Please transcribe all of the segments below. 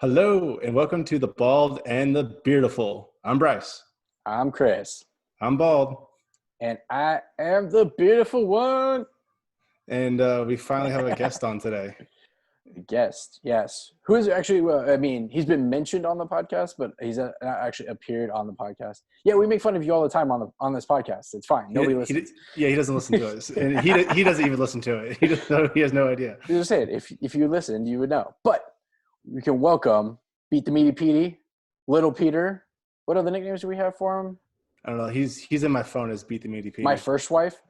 Hello, and welcome to the Bald and the Beardiful. I'm Bryce. I'm Chris. I'm Bald. And I am the beautiful one. And we finally have a guest on today. Guest, yes. Who is actually, he's been mentioned on the podcast, but he's not actually appeared on the podcast. Yeah, we make fun of you all the time on this podcast. It's fine. Nobody listens. He doesn't listen to us. And he doesn't even listen to it. He has no idea. You just say it. If you listened, you would know. But we can welcome Beat the Meaty Petey, Little Peter. What other nicknames do we have for him? I don't know. He's in my phone as Beat the Meaty Petey. My first wife?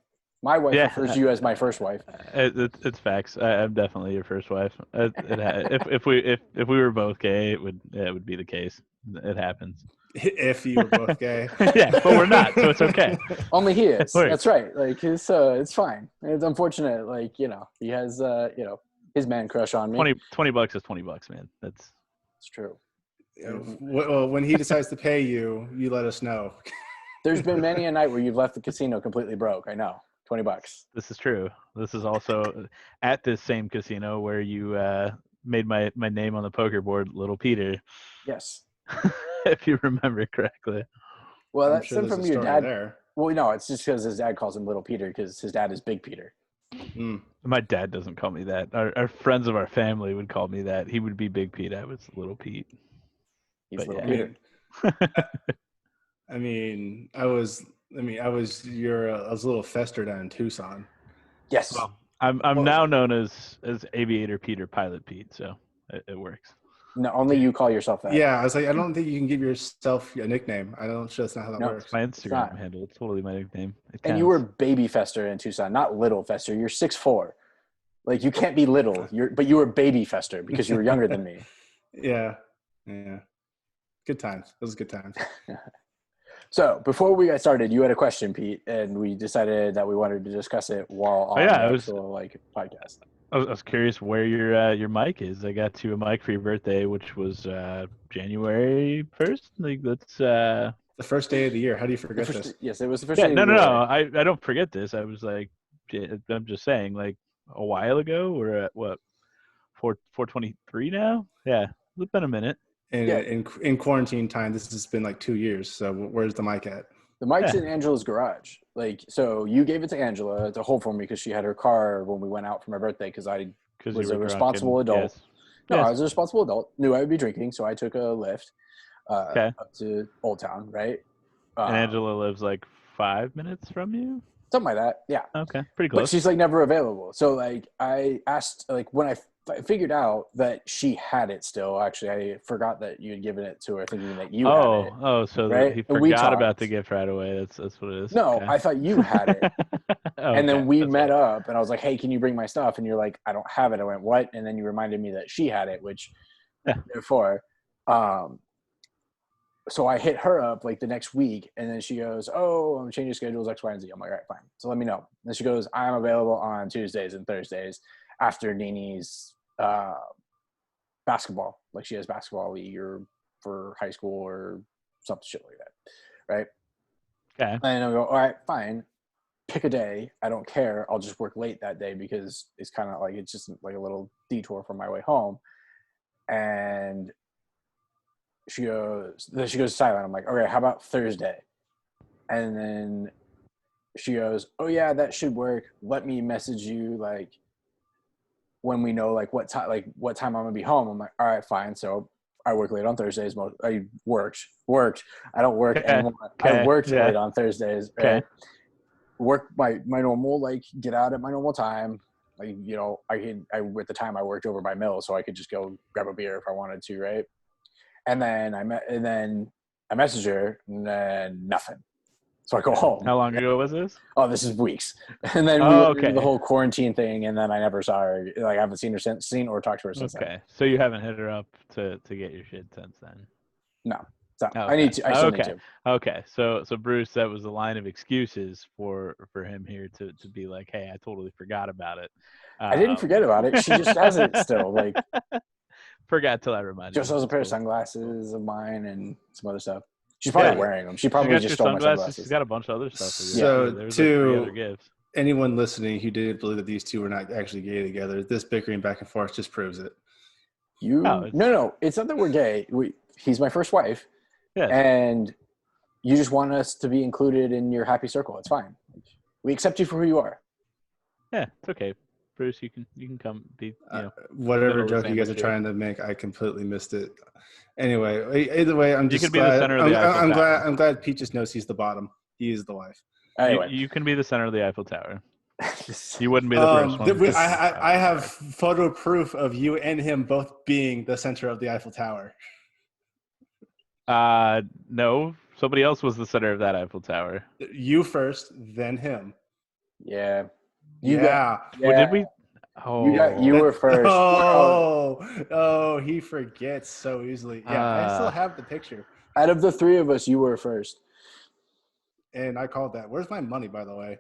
My wife refers to you as my first wife. It's facts. I'm definitely your first wife. If we were both gay, it would be the case. It happens. If you were both gay. Yeah, but we're not, so it's okay. Only he is. That's right. Like it's fine. It's unfortunate. Like, he has his man crush on me. $20 is $20, man. It's true. Well, when he decides to pay you, you let us know. There's been many a night where you've left the casino completely broke. I know. $20. This is true. This is also at this same casino where you made my name on the poker board, Little Peter. Yes. If you remember correctly. Well, that's sure from your dad. There. Well, no, it's just because his dad calls him Little Peter because his dad is Big Peter. Mm. My dad doesn't call me that. Our friends of our family would call me that. He would be Big Pete. I was Little Pete. He's Little Peter. I was a little fester down in Tucson. Yes. Well, I'm now known as Aviator Peter, Pilot Pete, so it works. No, only you call yourself that. Yeah, I was like, I don't think you can give yourself a nickname. That's not how that works. It's my Instagram handle. It's totally my nickname. And you were Baby Fester in Tucson, not Little Fester. You're 6'4". Like, you can't be little. But you were Baby Fester because you were younger than me. Yeah. Good times. Those are good times. So before we got started, you had a question, Pete, and we decided that we wanted to discuss it while on the actual podcast. I was curious where your mic is. I got you a mic for your birthday, which was January 1st. Like that's the first day of the year. How do you forget this? Yes, it was the first day. No. I don't forget this. I was like, I'm just saying, like a while ago. We're at what 4/23 now. Yeah, it's been a minute. And in quarantine time, this has been like 2 years. So where's the mic at? The mic's in Angela's garage. Like, so you gave it to Angela to hold for me because she had her car when we went out for my birthday because I was a responsible adult. Yes. No, I was a responsible adult. Knew I would be drinking, so I took a Lyft up to Old Town, right? And Angela lives like 5 minutes from you? Something like that, yeah. Okay, pretty close. But she's like never available. So like I asked, like when I figured out that she had it still. Actually, I forgot that you had given it to her, thinking that you had it. So right? He forgot about the gift right away. That's what it is. No, okay. I thought you had it. And then we met right. up, and I was like, "Hey, can you bring my stuff?" And you're like, "I don't have it." I went, "What?" And then you reminded me that she had it, which therefore, so I hit her up like the next week, and then she goes, "Oh, I'm changing schedules X, Y, and Z." I'm like, "All right, fine. So let me know." And then she goes, "I'm available on Tuesdays and Thursdays after Nini's basketball. Like she has basketball league or for high school or something shit like that, right?" Okay. And I go, "All right, fine. Pick a day. I don't care. I'll just work late that day because it's kind of like it's just like a little detour from my way home." And she goes silent. I'm like, "Okay, how about Thursday?" And then she goes, "Oh yeah, that should work. Let me message you like when we know like what time I'm gonna be home." I'm like, "All right, fine." So I work late on Thursdays. I worked. I don't work anymore. I worked late on Thursdays. Right? Work my normal, like get out at my normal time. Like, at the time I worked over by Mill, so I could just go grab a beer if I wanted to, right? And then I message her, and then nothing. So I go home. How long ago was this? Oh, this is weeks. And then we went through the whole quarantine thing, and then I never saw her. Like I haven't seen or talked to her since then. Okay, so you haven't hit her up to get your shit since then? No. So I need to. I still need to. Okay. So Bruce, that was a line of excuses for him here to be like, "Hey, I totally forgot about it." I didn't forget about it. She just has it still. Like forgot till I reminded. Just has a pair of sunglasses of mine and some other stuff. She's probably wearing them. She probably just stole my sunglasses. She's got a bunch of other stuff. So to anyone listening who did believe that these two were not actually gay together, this bickering back and forth just proves it. No. It's not that we're gay. He's my first wife, Yes. and you just want us to be included in your happy circle. It's fine. We accept you for who you are. Yeah, it's okay. Bruce, you can come be whatever middle of the joke you guys are sandwich here. trying to make, I completely missed it. Anyway, either way, I'm You just could be the glad. center of the Eiffel I'm glad. Tower. I'm glad Pete just knows he's the bottom. He is the wife. Anyway, You can be the center of the Eiffel Tower. You wouldn't be the first one. I have photo proof of you and him both being the center of the Eiffel Tower. No, somebody else was the center of that Eiffel Tower. You first, then him. yeah. Yeah. Well, did we? Oh, You were first. Oh, he forgets so easily. Yeah, I still have the picture. Out of the three of us, you were first. And I called that. Where's my money, by the way?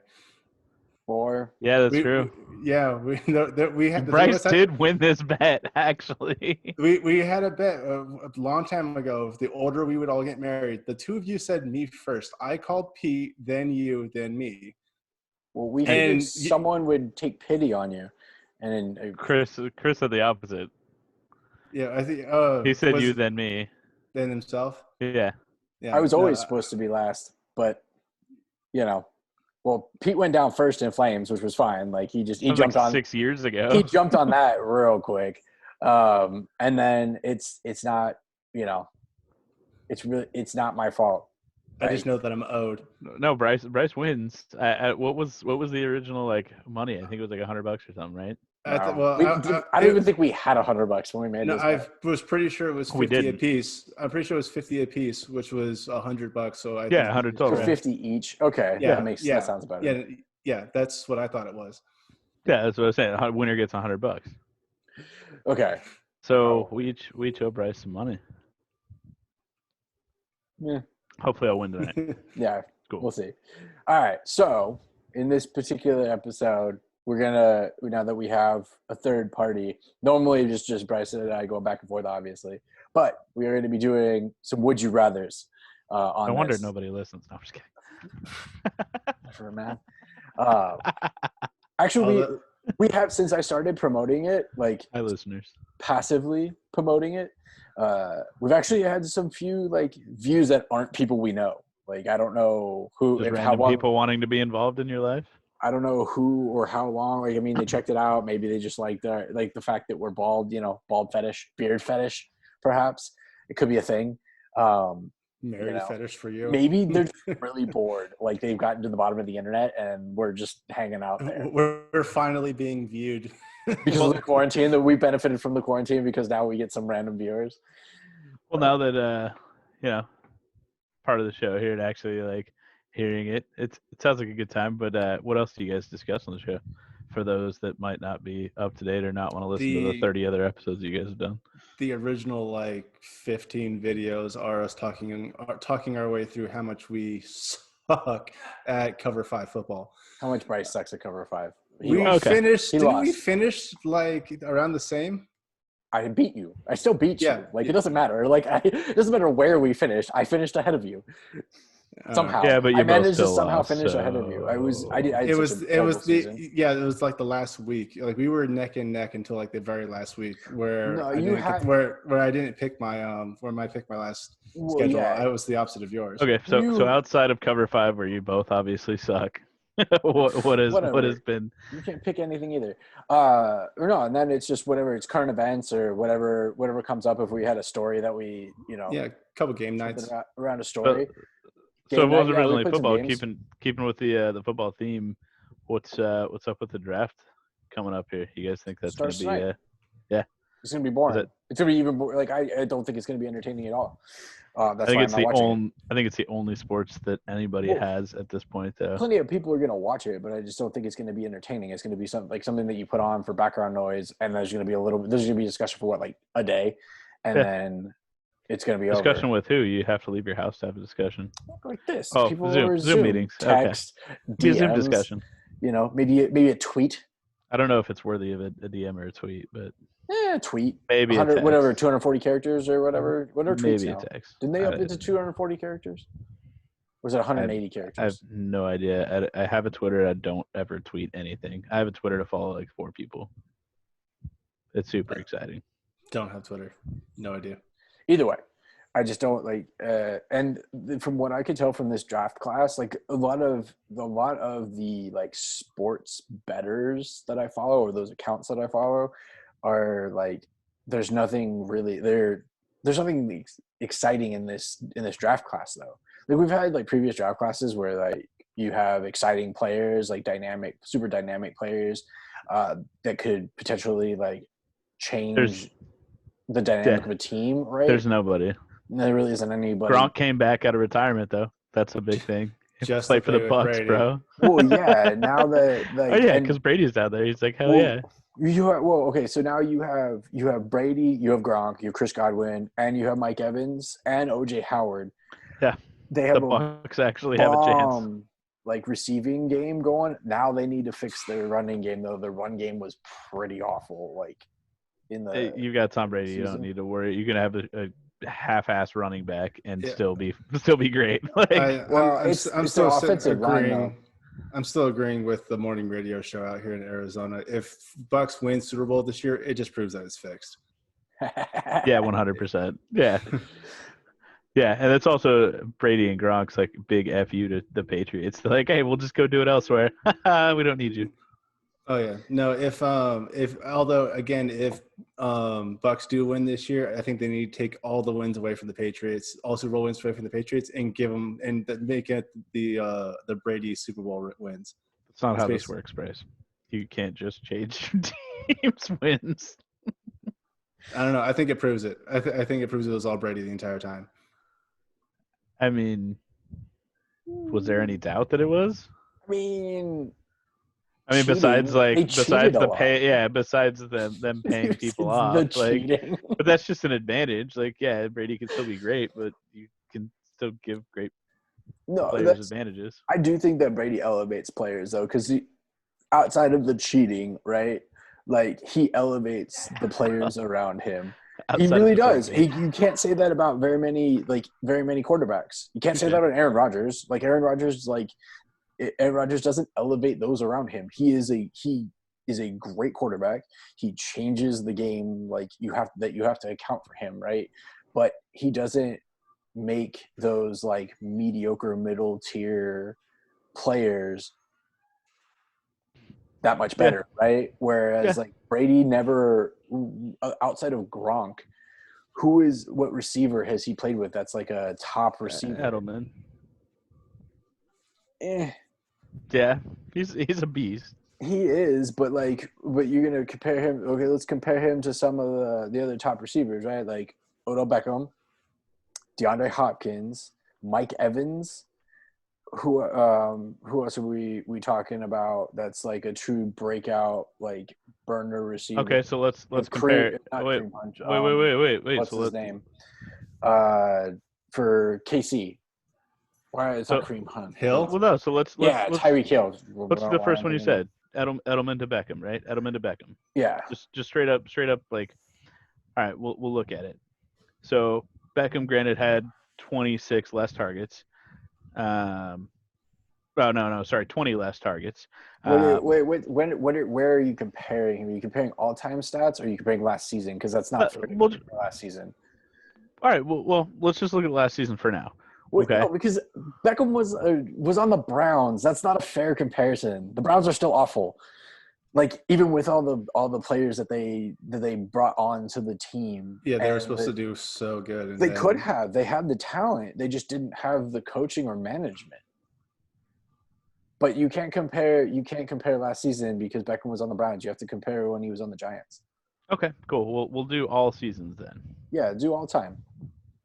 4. Yeah, that's true. We had. Bryce did win this bet, actually. We had a bet a long time ago. The order we would all get married. The two of you said me first. I called Pete, then you, then me. Well, we figured someone would take pity on you, and Chris said the opposite. Yeah, I think. He said you, then me, then himself. Yeah. I was always supposed to be last, but well, Pete went down first in flames, which was fine. Like he jumped on 6 years ago. He jumped on that real quick, and then it's not it's not my fault. I just know that I'm owed. No, Bryce wins. What was the original money? I think it was like $100 or something, right? I don't even think we had $100 when we made this. I was pretty sure it was 50 a piece. I'm pretty sure it was 50 a piece, which was $100. So I 100 total. 50 each. Okay, that sounds better. Yeah, that's what I thought it was. Yeah, that's what I was saying. Winner gets $100. Okay. So we each owe Bryce some money. Yeah. Hopefully I'll win tonight. Yeah, cool. We'll see. All right, so in this particular episode, we're gonna, now that we have a third party, normally just Bryce and I go back and forth, obviously, but we are going to be doing some would you rather's. On no wonder nobody listens. No, I'm just kidding. Never, man. Actually, we have, since I started promoting it, hi listeners, passively promoting it. We've actually had some few views that aren't people we know. I don't know who, just random people wanting to be involved in your life. I don't know who or how long. They checked it out. Maybe they just like the fact that we're bald. Bald fetish, beard fetish, perhaps it could be a thing. Married fetish for you. Maybe they're just really bored. They've gotten to the bottom of the internet and we're just hanging out there. We're finally being viewed because of the quarantine. That we benefited from the quarantine because now we get some random viewers. Well, now that part of the show here and actually hearing it sounds like a good time. But what else do you guys discuss on the show for those that might not be up to date or not want to listen to the 30 other episodes you guys have done? The original 15 videos are us talking our way through how much we suck at cover 5 football. How much Bryce sucks at cover 5? We finish around the same? I beat you. I still beat you. It doesn't matter. It doesn't matter where we finished. I finished ahead of you. Somehow. Yeah, but I managed to somehow lost, finish ahead of you. It was the last week. We were neck and neck until the very last week where I didn't pick my pick my last schedule. Yeah. I was the opposite of yours. Okay, so outside of cover 5 where you both obviously suck. what has been? You can't pick anything either. Or no, and then it's just whatever, it's current events or whatever comes up. If we had a story that we a couple game nights around a story. So it wasn't originally football. Keeping with the football theme, what's up with the draft coming up here? You guys think that's going to be It's going to be boring. It's going to be even more I don't think it's going to be entertaining at all. That's I think why it's I'm not watching it. I think it's the only sports that anybody has at this point, though. Plenty of people are going to watch it, but I just don't think it's going to be entertaining. It's going to be something that you put on for background noise, and there's going to be a discussion for a day, and then it's going to be discussion over. With who? You have to leave your house to have a discussion. Like this. Oh, people Zoom meetings. Text, okay. DMs, Zoom discussion. Maybe a tweet. I don't know if it's worthy of a DM or a tweet, but tweet. Maybe a text. Whatever, 240 characters or whatever. What are tweets Maybe now? A text. Didn't they up it to 240 characters? Or is it 180 characters? I have no idea. I have a Twitter. I don't ever tweet anything. I have a Twitter to follow 4 people. It's super exciting. Don't have Twitter. No idea. Either way, I just don't like. And from what I could tell from this draft class, like a lot of the like sports bettors that I follow, or those accounts that I follow, are like, there's nothing really there. There's nothing exciting in this draft class though. Like we've had like previous draft classes where like you have exciting players, like super dynamic players that could potentially like change the dynamic of a team, right? There's nobody. There really isn't anybody. Gronk came back out of retirement though. That's a big thing. Just Play to for the play with Bucks, Brady. bro. Well, yeah. Now that like, Oh yeah, because Brady's down there. He's like, hell yeah. Okay. So now you have Brady, you have Gronk, you have Chris Godwin, and you have Mike Evans and OJ Howard. Yeah, they have the Bucks actually have a chance. Like receiving game going. Now they need to fix their running game though. Their run game was pretty awful. Like you got Tom Brady. season. You don't need to worry. You can have a half-ass running back and still be great. Like, I'm still offensive line though. I'm still agreeing with the morning radio show out here in Arizona. If Bucks win Super Bowl this year, it just proves that it's fixed. Yeah, 100%. Yeah. Yeah, and it's also Brady and Gronk's like big FU to the Patriots. They're like, hey, we'll just go do it elsewhere. We don't need you. Oh yeah, no. If Bucks do win this year, I think they need to take all the wins away from the Patriots, all Super Bowl wins away from the Patriots, and give them and make it the Brady Super Bowl wins. That's not how this works, Bryce. You can't just change teams' wins. I don't know. I think it proves it. I think it proves it was all Brady the entire time. I mean, was there any doubt that it was? I mean, besides the pay, besides them paying people off, like, but that's just an advantage. Like, yeah, Brady can still be great, but you can still give great players advantages. I do think that Brady elevates players though, because outside of the cheating, right? Like he elevates the players around him. He really does. You can't say that about very many quarterbacks. You can't say that on Aaron Rodgers. Like Aaron Rodgers doesn't elevate those around him. He is a great quarterback. He changes the game. Like you have to account for him, right? But he doesn't make those like mediocre middle tier players that much better, right? Whereas like Brady never, outside of Gronk, what receiver has he played with that's like a top receiver? Edelman. Yeah, he's a beast. He is, but you're gonna compare him. Okay, let's compare him to some of the other top receivers, right? Like Odell Beckham, DeAndre Hopkins, Mike Evans. Who else are we talking about? That's like a true breakout, like burner receiver. Okay, so let's compare. Wait. What's his name? For KC. Why is that Kareem Hunt? Hill? Well, no. So let's Tyreek Hill. What's the first one you said? Edelman to Beckham, right? Edelman to Beckham. Yeah. Just straight up. Like, all right, we'll look at it. So Beckham, granted, had 26 less targets. 20 less targets. Wait. Where are you comparing him? Are you comparing all-time stats, or are you comparing last season? Because that's not last season. All right. Well, let's just look at last season for now. Okay. No, because Beckham was on the Browns. That's not a fair comparison. The Browns are still awful. Like even with all the players that they brought on to the team. Yeah, they were supposed to do so good. They could have. They had the talent. They just didn't have the coaching or management. But you can't compare last season because Beckham was on the Browns. You have to compare when he was on the Giants. Okay, cool. We'll do all seasons then. Yeah, do all time.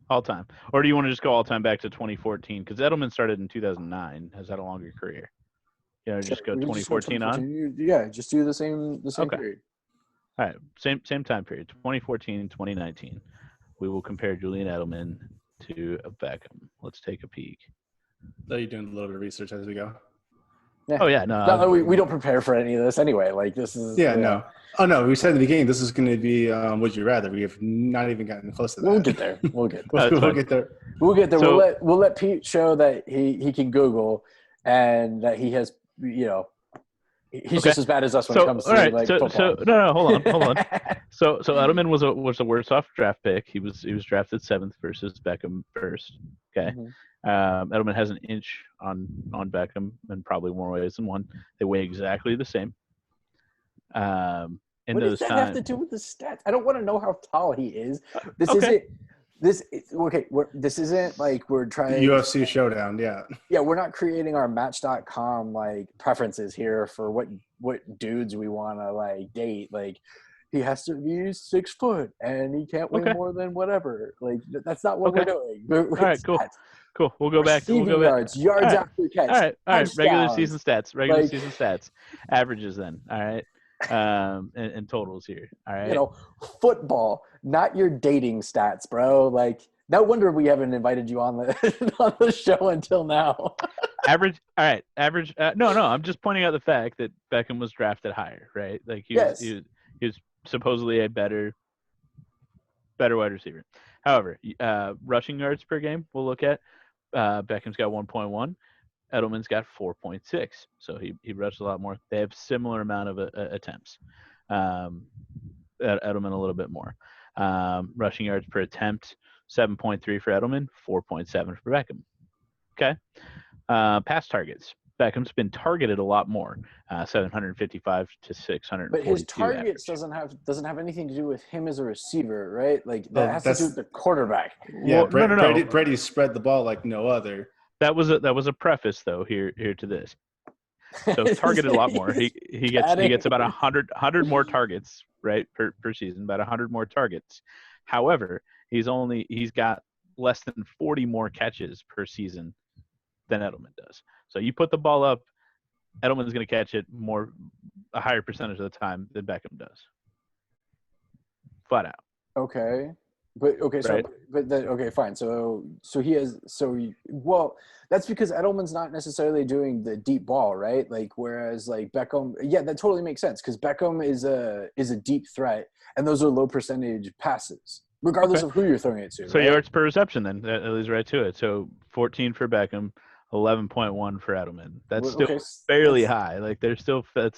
All time. Or do you want to just go all time back to 2014? Because Edelman started in 2009. Has had a longer career. Just go 2014 on? Yeah, just do the same period. All right, same time period, 2014, 2019. We will compare Julian Edelman to Beckham. Let's take a peek. So you're doing a little bit of research as we go? Yeah. Oh, yeah. No, we don't prepare for any of this anyway. Like, this is... Yeah, no. Oh, no, we said in the beginning this is going to be Would You Rather. We have not even gotten close to that. We'll get there. We'll get there. We'll get there. So, we'll let Pete show that he can Google and that he has, He's Okay. just as bad as us when it comes to all right. like So football. no, hold on. So Edelman was the worst off draft pick. He was drafted 7th versus Beckham first. Okay. Mhm. Edelman has an inch on Beckham in probably more ways than one. They weigh exactly the same. In What those does that have to times, do with the stats? I don't want to know how tall he is. This okay. This isn't like we're The trying. UFC showdown, yeah. Yeah, we're not creating our Match.com like preferences here for what dudes we want to like date. Like, he has to be 6 foot and he can't weigh Okay. more than whatever. Like, that's not what Okay. we're doing. All right, cool. Stats. Cool. We'll go back. Receiving yards, yards All after catch, right. Regular touchdowns. season stats. Like, Season stats. Averages then. All right. And totals here. All right. you know, football, not your dating stats, bro. Like, no wonder we haven't invited you on the on the show until now. Average. All right. Average. No. I'm just pointing out the fact that Beckham was drafted higher, right? Like he was supposedly a better wide receiver. However, rushing yards per game we'll look at. Beckham's got 1.1. Edelman's got 4.6. So he rushed a lot more. They have similar amount of attempts. Edelman a little bit more. Rushing yards per attempt, 7.3 for Edelman, 4.7 for Beckham. Okay. Pass targets. Beckham's been targeted a lot more, 755 to 642. But his targets average. doesn't have anything to do with him as a receiver, right? Like, that has to do with the quarterback. Yeah, Well, no. Brady spread the ball like no other. That was a preface though here to this. So targeted a lot more. He gets about 100 more targets, right, per season, about 100 more targets. However, he's got less than 40 more catches per season than Edelman does. So you put the ball up, Edelman's going to catch it a higher percentage of the time than Beckham does. Flat out. Okay. But okay, so Right. okay, fine. So that's because Edelman's not necessarily doing the deep ball, right? Like, whereas like Beckham, yeah, that totally makes sense because Beckham is a deep threat, and those are low percentage passes, regardless of who you're throwing it to. So right? yards per reception, then that leads right to it. So 14 for Beckham, 11.1 for Edelman. That's still fairly high. Like that's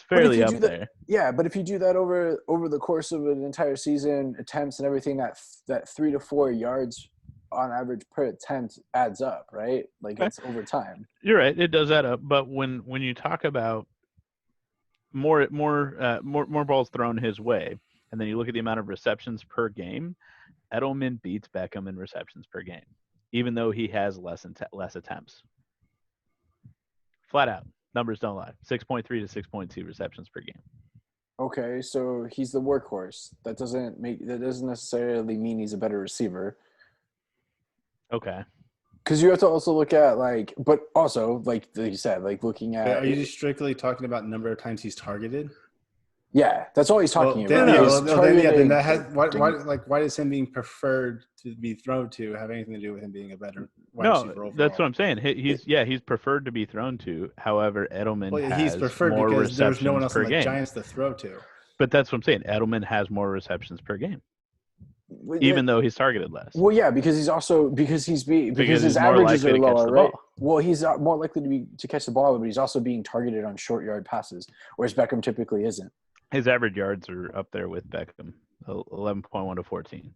fairly up there. Yeah, but if you do that over the course of an entire season, attempts and everything, that 3 to 4 yards on average per attempt adds up, right? Like, it's over time. You're right. It does add up. But when you talk about more balls thrown his way, and then you look at the amount of receptions per game, Edelman beats Beckham in receptions per game, even though he has less attempts. Flat out, numbers don't lie. 6.3 to 6.2 receptions per game. Okay, so he's the workhorse. That doesn't necessarily mean he's a better receiver. Okay. Because you have to also look at but also like you said, like looking at. Are you just strictly talking about number of times he's targeted? Yeah, that's all he's talking about. Then that has why does him being preferred to be thrown to have anything to do with him being a better wide receiver overall? That's what I'm saying. He's preferred to be thrown to. However, Edelman has he's preferred more because receptions there's no one else per on the game. Giants to throw to. But that's what I'm saying. Edelman has more receptions per game, even though he's targeted less. Well, yeah, because his he's averages are lower, right? Ball. Well, he's more likely to catch the ball, but he's also being targeted on short yard passes, whereas Beckham typically isn't. His average yards are up there with Beckham, 11.1 to 14.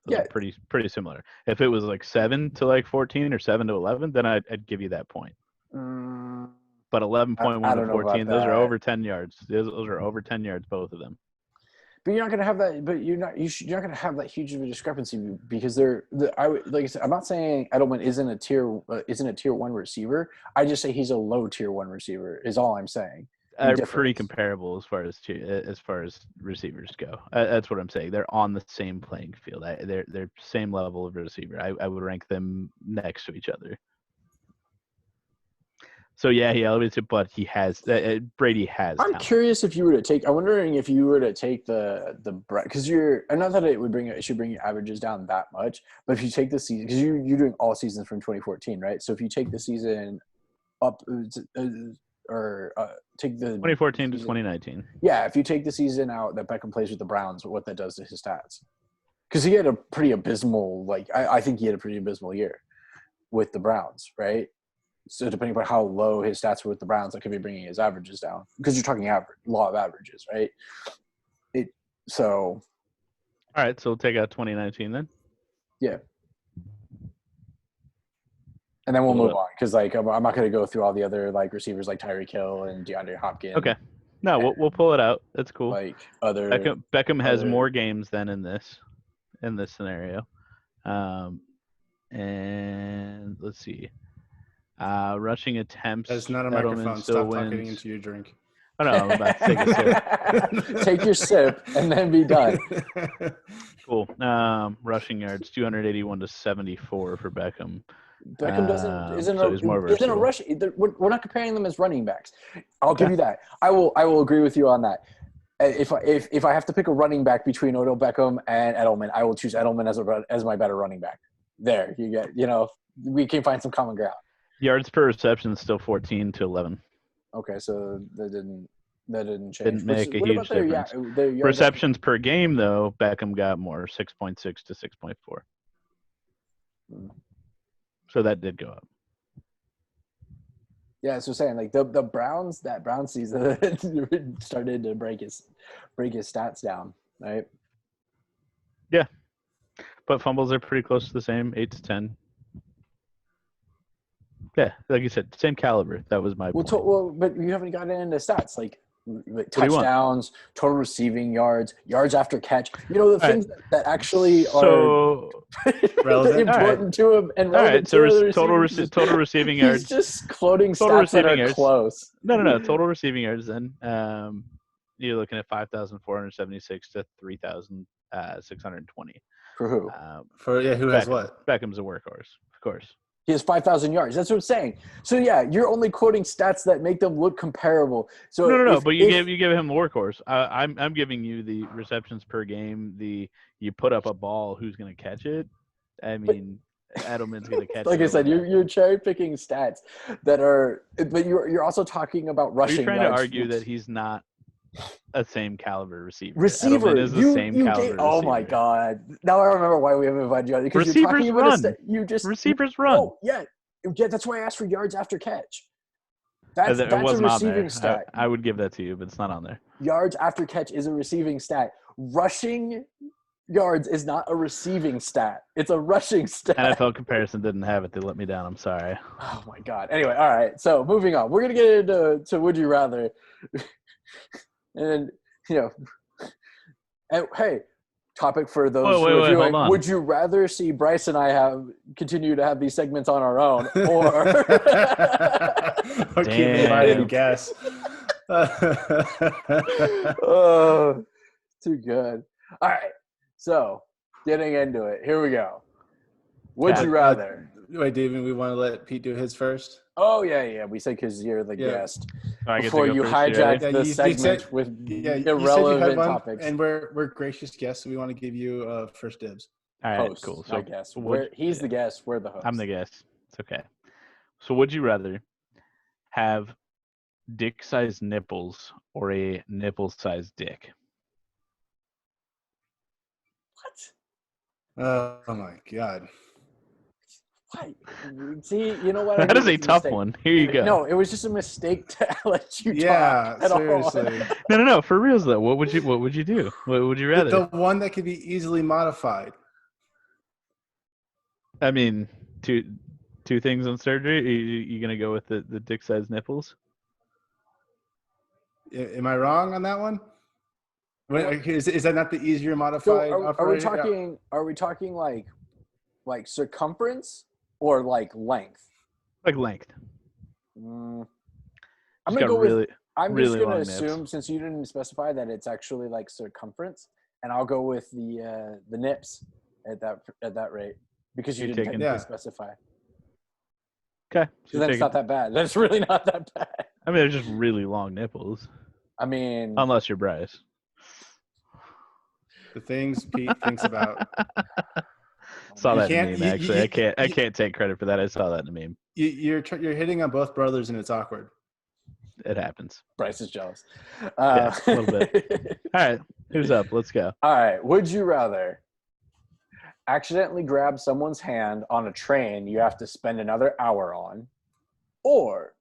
Those are pretty similar. If it was like 7 to like 14 or 7 to 11, then I'd give you that point. But 11.1 to 14, those are over 10 yards. Those are over 10 yards, both of them. But you're not going to have that. But you're not going to have that huge of a discrepancy because like I said, I'm not saying Edelman isn't a tier 1 receiver. I just say he's a low tier 1 receiver. Is all I'm saying. They're pretty comparable as far as receivers go. That's what I'm saying. They're on the same playing field. They're same level of receiver. I would rank them next to each other. So yeah, he elevates it, but he has Brady has. I'm curious if you were to take. I'm wondering if you were to take the because and not that it should bring your averages down that much, but if you take the season because you're doing all seasons from 2014, right? So if you take the season up. Take the 2014 to 2019. Yeah, if you take the season out that Beckham plays with the Browns, what that does to his stats. Because he had a pretty abysmal, I think he had a pretty abysmal year with the Browns, right? So depending on how low his stats were with the Browns, that could be bringing his averages down because you're talking law of averages, right? So. All right, so we'll take out 2019 then. Yeah. And then we'll move on because like I'm not going to go through all the other like receivers like Tyreek Hill and DeAndre Hopkins. Okay. No, we'll pull it out. That's cool. Like other Beckham has more games than in this scenario. And let's see. Rushing attempts. That's not a microphone. Stop talking into your drink. Oh no, I'm about to take a sip. Take your sip and then be done. Cool. Rushing yards 281 to 74 for Beckham. Beckham isn't a rush. We're not comparing them as running backs. I'll give you that. I will agree with you on that. If I have to pick a running back between Odell Beckham and Edelman, I will choose Edelman as my better running back. There, you get. We can find some common ground. Yards per reception is still 14 to 11. Okay, so that didn't change. Didn't make a huge difference. Receptions per game though, Beckham got more, 6.6 to 6.4. So that did go up. Yeah, so saying like the Browns, that Brown season started to break his stats down, right? Yeah, but fumbles are pretty close to the same, 8 to 10. Yeah, like you said, same caliber. That was my point. But you haven't gotten into stats like touchdowns, total receiving yards, yards after catch. The things that actually are relevant, important to him and relevant to the total receiving yards. He's just quoting stats that are close. No. Total receiving yards. Then you're looking at 5,476 to 3,620. For who? Who has what? Beckham's a workhorse, of course. He has 5,000 yards. That's what I'm saying. So yeah, you're only quoting stats that make them look comparable. So no. But you give him the workhorse. I'm giving you the receptions per game. You put up a ball, who's going to catch it? I mean, Edelman's going to catch it. Like I said, you're cherry picking stats that are. But you're also talking about rushing. You're trying yards. to argue that he's not a same caliber receiver. Edelman is the same caliber oh my God! Now I remember why we haven't invited you on because receivers you're talking about receivers run. Oh yeah. That's why I asked for yards after catch. That's a receiving stat. I would give that to you, but it's not on there. Yards after catch is a receiving stat. Rushing yards is not a receiving stat. It's a rushing stat. NFL comparison didn't have it. They let me down. I'm sorry. Oh my God. Anyway, all right. So moving on. We're gonna get into Would You Rather. And and hey, topic for those reviewing. Would you rather see Bryce and I continue to have these segments on our own, or keep inviting guests? Oh, too good. All right, so getting into it. Here we go. Would you rather? Wait, David, we want to let Pete do his first. Oh yeah. We say because you're the guest. Before you hijack the segment with irrelevant topics, and we're gracious guests, so we want to give you first dibs. All right, host, cool. So guest. He's the guest. We're the host. I'm the guest. It's okay. So, would you rather have dick-sized nipples or a nipple-sized dick? What? Oh my God. See, you know what? That is a tough one. Here you go. No, it was just a mistake to let you talk. Yeah, at seriously. All. No. For reals though, what would you do? What would you rather? The one that could be easily modified. I mean, two things on surgery. Are you gonna go with the dick-sized nipples? Am I wrong on that one? Is that not the easier modified? So are we talking like circumference? Or like length? Like length. I'm gonna go with. I'm really just gonna assume since you didn't specify that it's actually like circumference, and I'll go with the nips at that rate because you didn't technically specify. Okay. So then it's not that bad. That's really not that bad. I mean, they're just really long nipples. I mean, unless you're Bryce. The things Pete thinks about. Saw that in the meme, actually. I can't take credit for that. I saw that in the meme. You're hitting on both brothers, and it's awkward. It happens. Bryce is jealous. A little bit. All right, who's up? Let's go. All right. Would you rather accidentally grab someone's hand on a train you have to spend another hour on, or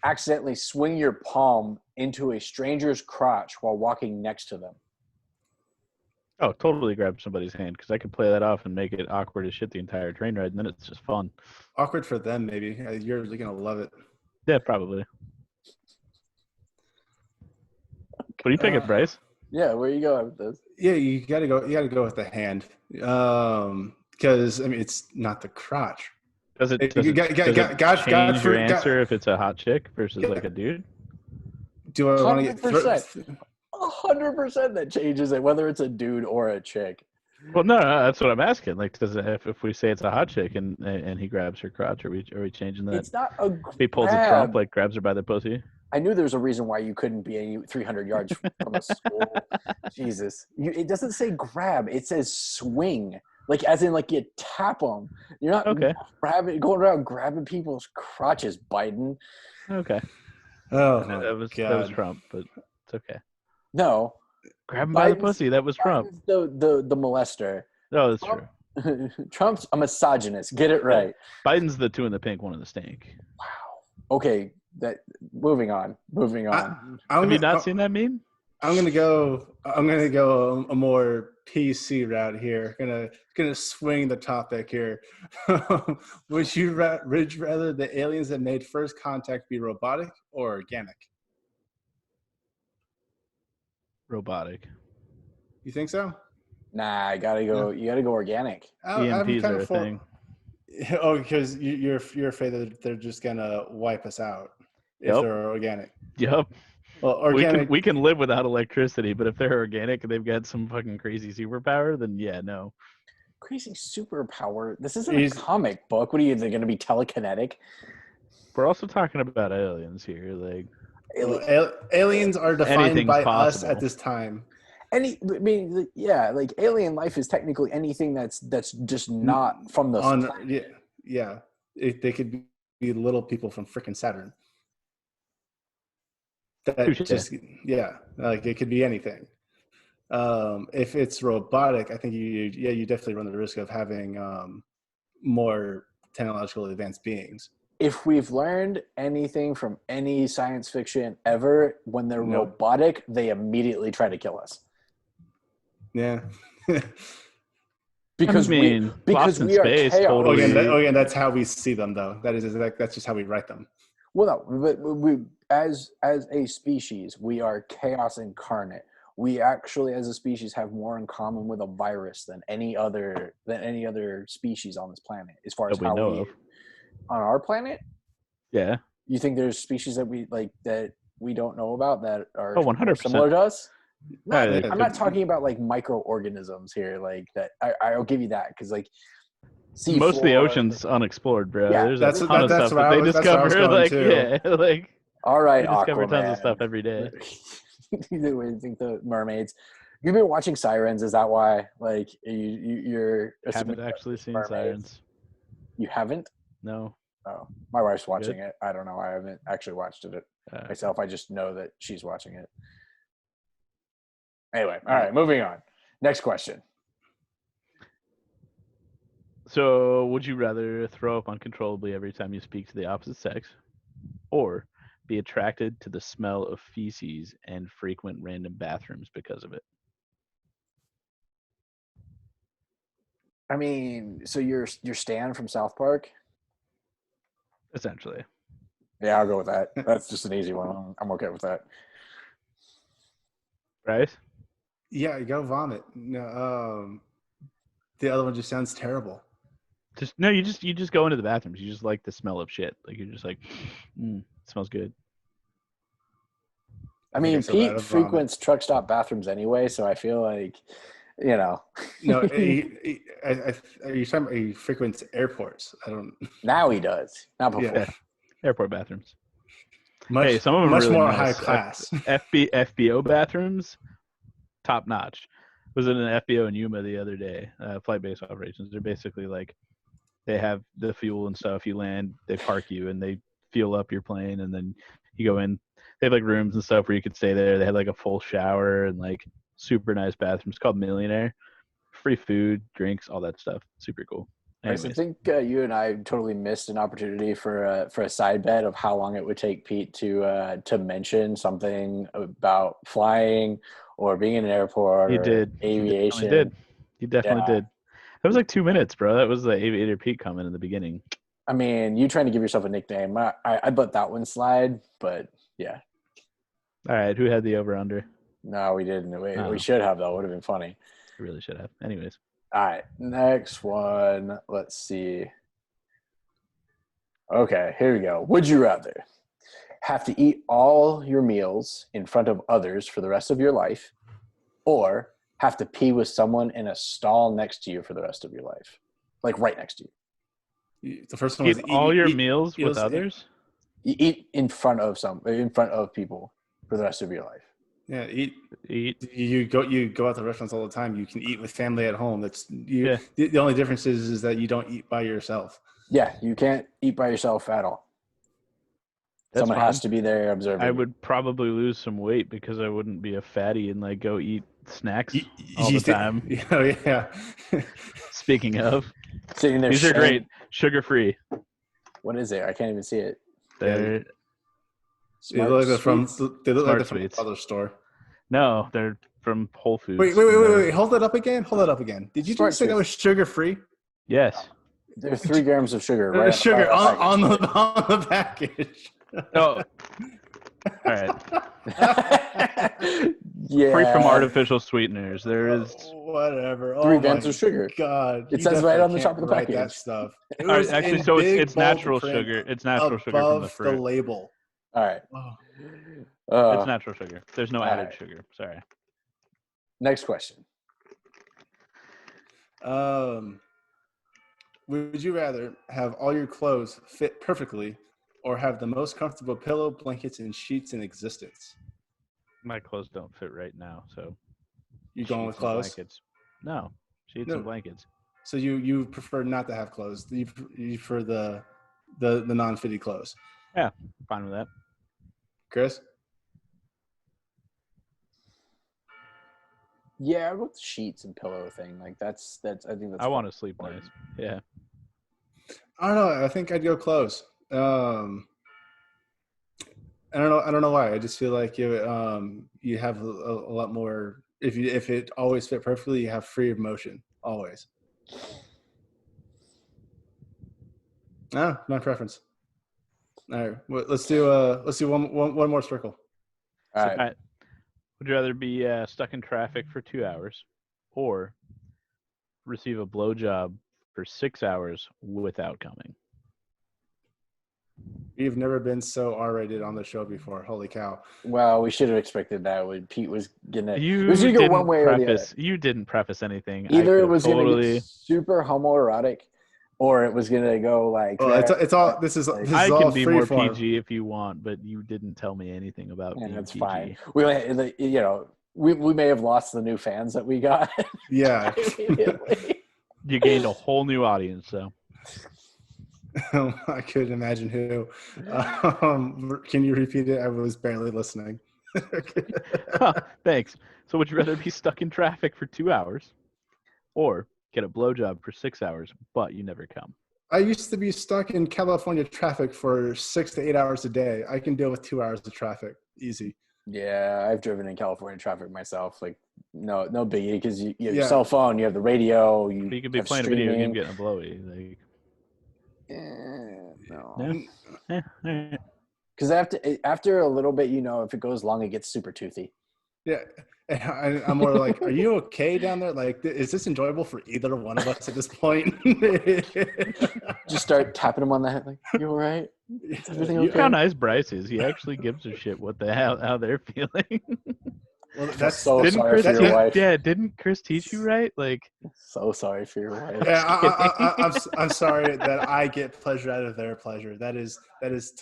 accidentally swing your palm into a stranger's crotch while walking next to them? Oh, totally grab somebody's hand because I could play that off and make it awkward as shit the entire train ride, and then it's just fun. Awkward for them, maybe. You're gonna love it. Yeah, probably. What do you pick, Bryce? Yeah, where are you going with this? Yeah, you gotta go with the hand. Because I mean, it's not the crotch. Does it change your answer if it's a hot chick versus like a dude? Do I want to get 100% that changes it, whether it's a dude or a chick. Well, no, that's what I'm asking. Like, does it, if we say it's a hot chick and he grabs her crotch, are we changing that? It's not a grab. If he pulls a Trump, like grabs her by the pussy. I knew there was a reason why you couldn't be any 300 yards from a school. Jesus, it doesn't say grab; it says swing. Like as in, like you tap them. You're not going around grabbing people's crotches, Biden. Okay. Oh, that was Trump, but it's okay. No, grab him by the pussy. That was Trump. The molester. No, that's true. Trump's a misogynist. Get it right. Biden's the two in the pink, one in the stink. Wow. Okay. Moving on. Have you not seen that meme? I'm gonna go a more PC route here. Gonna swing the topic here. Would you rather the aliens that made first contact be robotic or organic? Robotic. You think so? Nah, you gotta go organic. EMPs are a thing. Oh, because you're afraid that they're just gonna wipe us out if they're organic. Yep. Well, organic. We can live without electricity, but if they're organic and they've got some fucking crazy superpower, then yeah, no. Crazy superpower? This isn't a comic book. What are you? They're gonna be telekinetic? We're also talking about aliens here, like. Aliens are defined by possible. us at this time. Like alien life is technically anything that's just not from the planet. Yeah. They could be little people from freaking Saturn. Like it could be anything. If it's robotic, I think you definitely run the risk of having more technologically advanced beings. If we've learned anything from any science fiction ever, when they're robotic, they immediately try to kill us. Yeah. because we are chaos. Totally. Again, that's how we see them, though. That's just how we write them. Well, no, but we as a species, we are chaos incarnate. We actually, as a species, have more in common with a virus than any other species on this planet, as far as how we know of. On our planet? Yeah. You think there's species that we don't know about that are 100% similar to us? No, I'm not talking about like microorganisms here, like that. I'll give you that because like most of the ocean's unexplored, bro. Yeah, there's a ton of stuff that they discover. All right, they discover tons of stuff every day. You think the mermaids? You've been watching Sirens? Is that why? Like you're haven't actually seen Sirens? You haven't? No. Oh, my wife's watching it. I don't know. I haven't actually watched it myself. I just know that she's watching it. Anyway, all right, moving on. Next question. So, would you rather throw up uncontrollably every time you speak to the opposite sex, or be attracted to the smell of feces and frequent random bathrooms because of it? I mean, so you're Stan from South Park? Essentially. Yeah, I'll go with that. That's just an easy one. I'm okay with that. Right? Yeah, you go vomit. No, the other one just sounds terrible. You just go into the bathrooms. You just like the smell of shit. Like you're just like, it smells good. I mean, Pete frequents truck stop bathrooms anyway, so I feel like, No, he frequents airports. I don't. Now he does. Not before. Yeah. Airport bathrooms. Some of them much are really more nice. High class. FBO bathrooms, top notch. Was in an FBO in Yuma the other day. Flight-based operations. They're basically like they have the fuel and stuff. You land, they park you, and they fuel up your plane, and then you go in. They have like rooms and stuff where you could stay there. They had like a full shower and like super nice bathrooms. It's called Millionaire. Free food, drinks, all that stuff. Super cool. Bryce, I Anyways, think you and I totally missed an opportunity for a side bet of how long it would take Pete to mention something about flying or being in an airport you or did. aviation. You definitely did. You definitely Yeah. did. That was like 2 minutes, bro. That was the Aviator Pete comment in the beginning. I mean, you trying to give yourself a nickname. I'd let that one slide, but yeah. All right, who had the over/under? No, we didn't. We Oh. should have, though. It would have been funny. I really should have. Anyways, All right, next one. Let's see. Okay, here we go. Would you rather have to eat all your meals in front of others for the rest of your life, or have to pee with someone in a stall next to you for the rest of your life? Like right next to you. The first one was eat all your meals with meals in- others. You eat in front of people for the rest of your life. Yeah, eat. Eat. You go out to restaurants all the time. You can eat with family at home. That's you. Yeah. The only difference is that you don't eat by yourself. Yeah, you can't eat by yourself at all. That's Someone fine. has to be there observing. I would probably lose some weight because I wouldn't be a fatty and like go eat snacks all the time. Yeah. Speaking of, Sitting there. these are great, sugar free. What is it? I can't even see it. They're They look like they're from Sweets? the Smart other Sweets. store. no, they're from Whole Foods. Wait. Hold that up again. Did you Smart just say that was sugar free? Yes. There's 3 grams of sugar. Right Sugar on the on the package. Oh. All right. yeah. Free from artificial sweeteners. There is. Whatever. 3 Oh grams my of sugar. God, It you says right definitely on the top can't of the write that package. stuff. It All right, was actually, in so big it's bold natural print sugar. It's natural sugar from the above fruit. label. All right. Oh. It's natural sugar. There's no all added right. sugar. Sorry. Next question. Would you rather have all your clothes fit perfectly or have the most comfortable pillow, blankets, and sheets in existence? My clothes don't fit right now, so. You going with sheets and clothes? blankets. No, sheets No. and blankets. So you prefer not to have clothes. You prefer the non-fitted clothes. Yeah, fine with that. Chris? Yeah, I'll go with the sheets and pillow thing. Like that's. I think that's. I want to sleep nice. Yeah. I don't know. I think I'd go clothes. I don't know why. I just feel like you have a lot more. If it always fit perfectly, you have free of motion always. My preference. All right, well, let's do one more circle. All right. All right. Would you rather be stuck in traffic for 2 hours, or receive a blowjob for 6 hours without coming? We've never been so R-rated on the show before. Holy cow! Well, we should have expected that when Pete was gonna. You it was gonna go one way or the other. You didn't preface anything. Either I it was totally... gonna get super homoerotic, or it was gonna go like. Well, it's all. This is I all can be more freeform. PG if you want, but you didn't tell me anything about being That's PG. fine. We may have lost the new fans that we got. Yeah. Immediately. You gained a whole new audience, so. I couldn't imagine who. Can you repeat it? I was barely listening. Thanks. So would you rather be stuck in traffic for 2 hours or get a blowjob for 6 hours, but you never come? I used to be stuck in California traffic for 6 to 8 hours a day. I can deal with 2 hours of traffic. Easy. Yeah, I've driven in California traffic myself. Like, no biggie, because you have your Yeah. cell phone, you have the radio, You could be have playing a video game streaming. getting a blowy. Like, No. all right. Because after a little bit, if it goes long, it gets super toothy. Yeah. And I'm more like, are you okay down there? Like, is this enjoyable for either one of us at this point? Just start tapping him on the head, like, you all right? Is everything Look okay? how nice Bryce is. He actually gives a shit how they're feeling. Well, That's so didn't sorry Chris for your wife. Yeah, didn't Chris teach you right? Like, So sorry for your wife. Yeah, I'm sorry that I get pleasure out of their pleasure. That is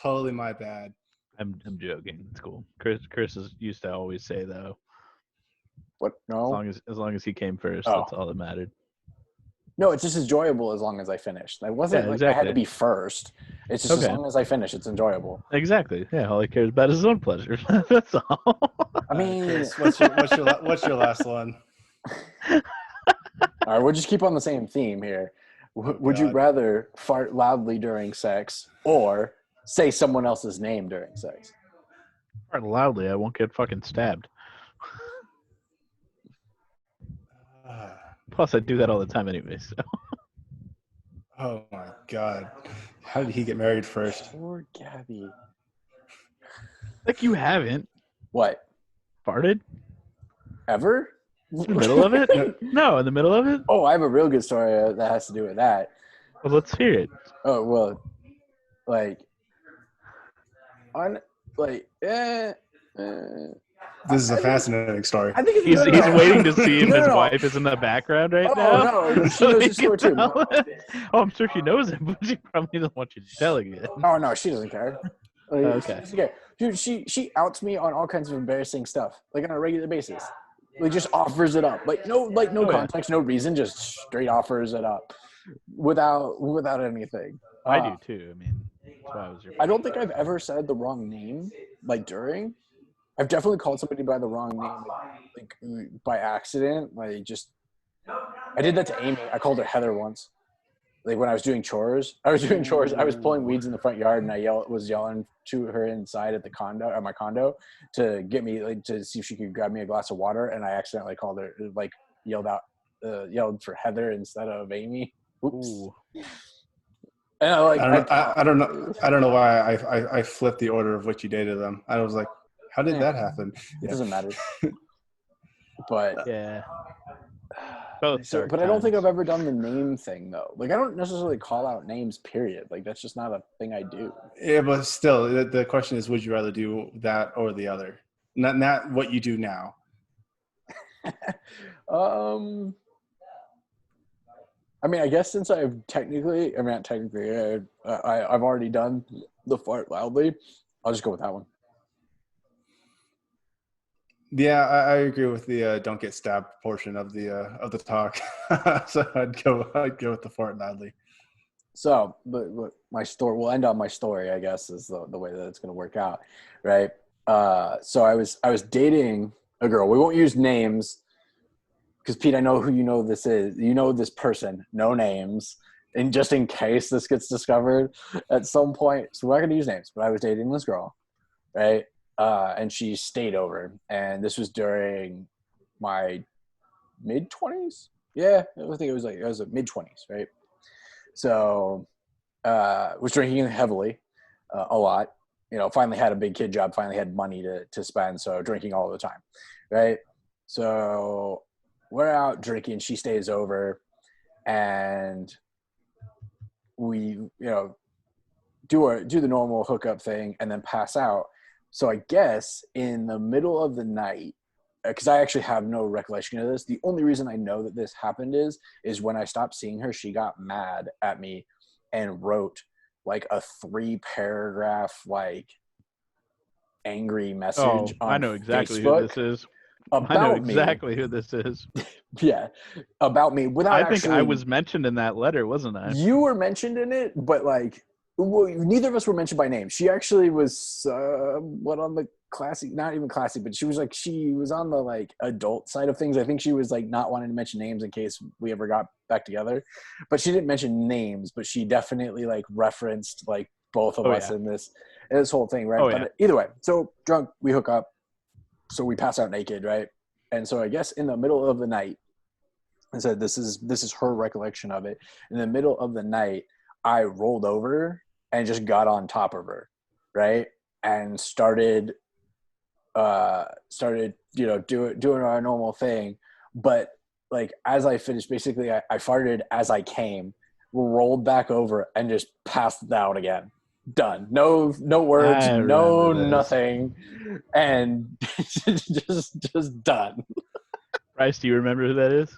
totally my bad. I'm joking. It's cool. Chris used to always say though, What? No. as long as he came first, Oh. that's all that mattered. No, it's just enjoyable as long as I finished. It wasn't Yeah, like I had to exactly. be first. It's just as Okay. long as I finish, it's enjoyable. Exactly. Yeah, all he cares about is his own pleasure. That's all. I mean, Chris, what's your last one? all right, we'll just keep on the same theme here. Would you God. rather fart loudly during sex or say someone else's name during sex? Fart loudly, I won't get fucking stabbed. Plus, I do that all the time anyway. So Oh my God. How did he get married first? Poor Gabby. like you haven't What? farted Ever? in the middle of it? No, in the middle of it. Oh, I have a real good story that has to do with that. Well, let's hear it. Oh well, like on like This is a fascinating story. I think it's, He's waiting to see if No, his no. wife is in the background right Oh now. no, she knows the story too. Oh, I'm sure she knows it, but she probably doesn't want you telling it. Oh no, she doesn't care. Like, Okay. She doesn't care. Dude, she outs me on all kinds of embarrassing stuff, like on a regular basis. Like just offers it up, like no Oh, yeah. context, no reason, just straight offers it up, without anything. I do too. I mean, that's why I was your. I don't think I've ever said the wrong name, like during. I've definitely called somebody by the wrong name, like by accident. Like just, I did that to Amy. I called her Heather once. Like when I was doing chores. I was pulling weeds in the front yard, and I was yelling to her inside at my condo, to get me to see if she could grab me a glass of water. And I accidentally called her, yelled for Heather instead of Amy. Oops. Ooh. And I don't know why I flipped the order of what you dated them. I was like, how did that happen? It doesn't matter. But Yeah. Both dark but I don't think times. I've ever done the name thing though. Like I don't necessarily call out names, period. Like that's just not a thing I do. Yeah, but still, the question is, would you rather do that or the other? Not what you do now. I mean, I guess since I've I've already done the fart loudly, I'll just go with that one. Yeah, I agree with the don't get stabbed portion of the talk. So I'd go with the fart loudly. So, but my story, we'll end on my story, I guess, is the way that it's going to work out, right? So I was dating a girl. We won't use names because Pete, I know who this is. You know this person, no names, and just in case this gets discovered at some point. So we're not going to use names, but I was dating this girl, right? And she stayed over, and this was during my mid-20s. Yeah, I think it was mid-20s, right? So was drinking heavily, a lot. Finally had a big kid job, finally had money to spend, so drinking all the time, right? So we're out drinking, she stays over, and we, do the normal hookup thing and then pass out. So I guess in the middle of the night, because I actually have no recollection of this, the only reason I know that this happened is when I stopped seeing her, she got mad at me and wrote like a 3-paragraph like angry message on I know exactly Facebook who this is. about I know me. exactly who this is. Yeah, about me. Without I think I actually- was mentioned in that letter, wasn't I? You were mentioned in it, but like, well, neither of us were mentioned by name. She actually was on the classy, not even classy, but she was on the like adult side of things. I think she was like not wanting to mention names in case we ever got back together, but she didn't mention names, but she definitely like referenced like both of us in this whole thing, right? But either way, so drunk, we hook up, so we pass out naked, right? And so I guess in the middle of the night, I said this is her recollection of it. In the middle of the night, I rolled over and just got on top of her, right? And started doing our normal thing. But like as I finished, basically I farted as I came, rolled back over, and just passed out again. Done. No words, no nothing, and just done. Bryce, do you remember who that is?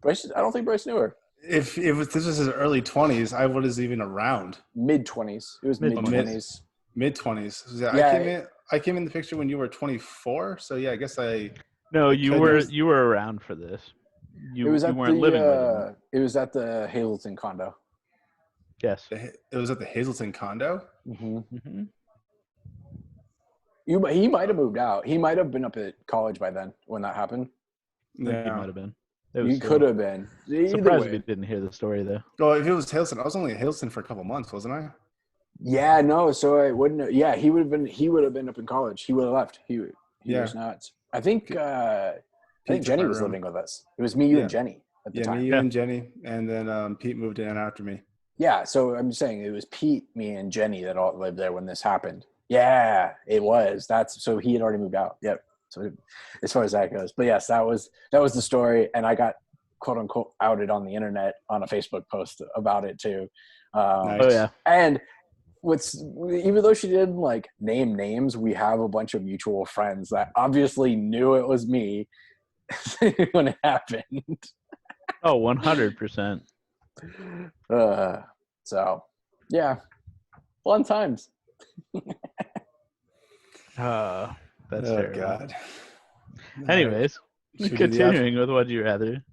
Bryce, I don't think Bryce knew her. If this was his early 20s, I was even around. Mid-20s. It was mid-20s. Mid-20s. Yeah. I came in the picture when you were 24. So yeah, I guess No, you were around for this. You weren't living with him. It was at the Hazleton condo. Yes. It was at the Hazleton condo. Mm-hmm. Mm-hmm. He might have moved out. He might have been up at college by then when that happened. I think he might have been. It was You could have been. Either surprised we way. didn't hear the story though. Oh, if it was Hailston, I was only at Hailston for a couple months, wasn't I? Yeah, no. So I wouldn't. Yeah, he would have been. He would have been up in college. He would have left. He Yeah. was not. I think Pete Jenny took my was room. living with us. It was me, you, Yeah. and Jenny at the Yeah, time. me, you, Yeah. and Jenny, and then Pete moved in after me. Yeah, so I'm saying it was Pete, me, and Jenny that all lived there when this happened. Yeah, it was. That's so he had already moved out. Yep. So as far as that goes, but yes, that was the story, and I got quote unquote outed on the internet on a Facebook post about it too. Nice. Oh yeah. And even though she didn't like name names, we have a bunch of mutual friends that obviously knew it was me when it happened. Oh, 100%. So yeah, fun times. That's Oh terrible. God. Anyways, Should we do the continuing with Would You Rather.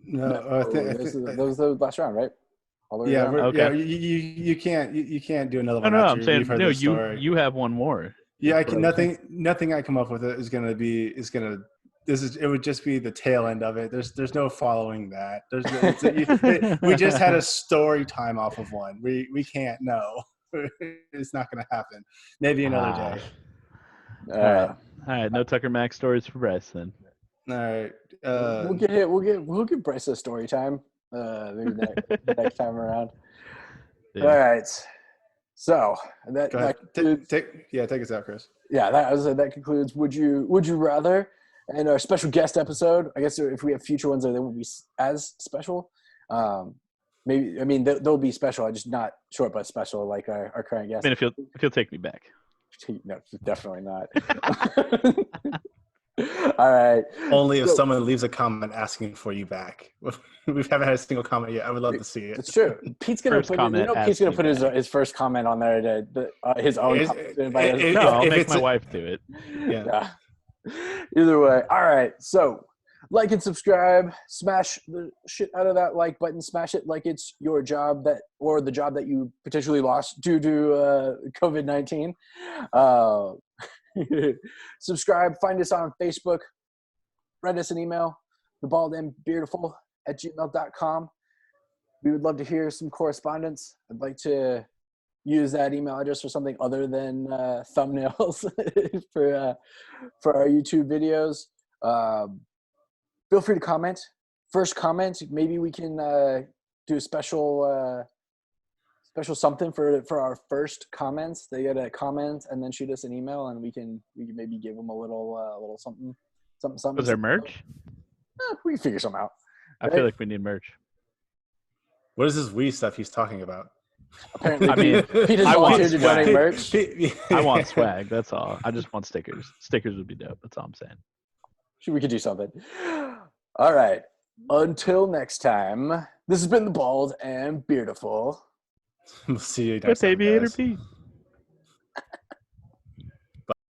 No, I That was the last round, right? All the way yeah, around? Okay. yeah. You can't do another No, one. no, after I'm saying we've heard no. this story. You have one more. Yeah, I That's can. what I'm Nothing I come up with is gonna be It would just be the tail end of it. There's no following that. We just had a story time off of one. We can't know. It's not gonna happen. Maybe another day. All right. No Tucker Max stories for Bryce then. All right. We'll give Bryce a story time. Maybe next time around. Yeah. All right. So that Go ahead. concludes, Take us out, Chris. that concludes Would You Rather, and our special guest episode. I guess if we have future ones, they won't be as special. Maybe they'll be special. I just not short but special like our current guest. I mean, if you'll take me back. No, definitely not. All right. Only if someone leaves a comment asking for you back. We haven't had a single comment yet. I would love to see it. It's true. Pete's gonna First put comment Pete's gonna asking put his back. his first comment on there his own. If- No, I'll if make it's my a- wife do it. Yeah. Either way. All right. So like and subscribe. Smash the shit out of that like button. Smash it like it's your job or the job that you potentially lost due to COVID-19. Subscribe. Find us on Facebook. Write us an email. Bald and Beardiful @gmail.com. We would love to hear some correspondence. I'd like to use that email address for something other than thumbnails for our YouTube videos. Feel free to comment. First comment, maybe we can do a special something for our first comments. They get a comment and then shoot us an email, and we can maybe give them a little something. Was there merch? We can figure something out. I feel like we need merch. What is this we stuff he's talking about? Apparently, I mean, Pete has I want volunteered to donate swag. merch. I want swag. That's all. I just want stickers. Stickers would be dope. That's all I'm saying. We could do something. All right. Until next time, this has been the Bald and Beardiful. We'll see you With next time, Aviator guys. Pete.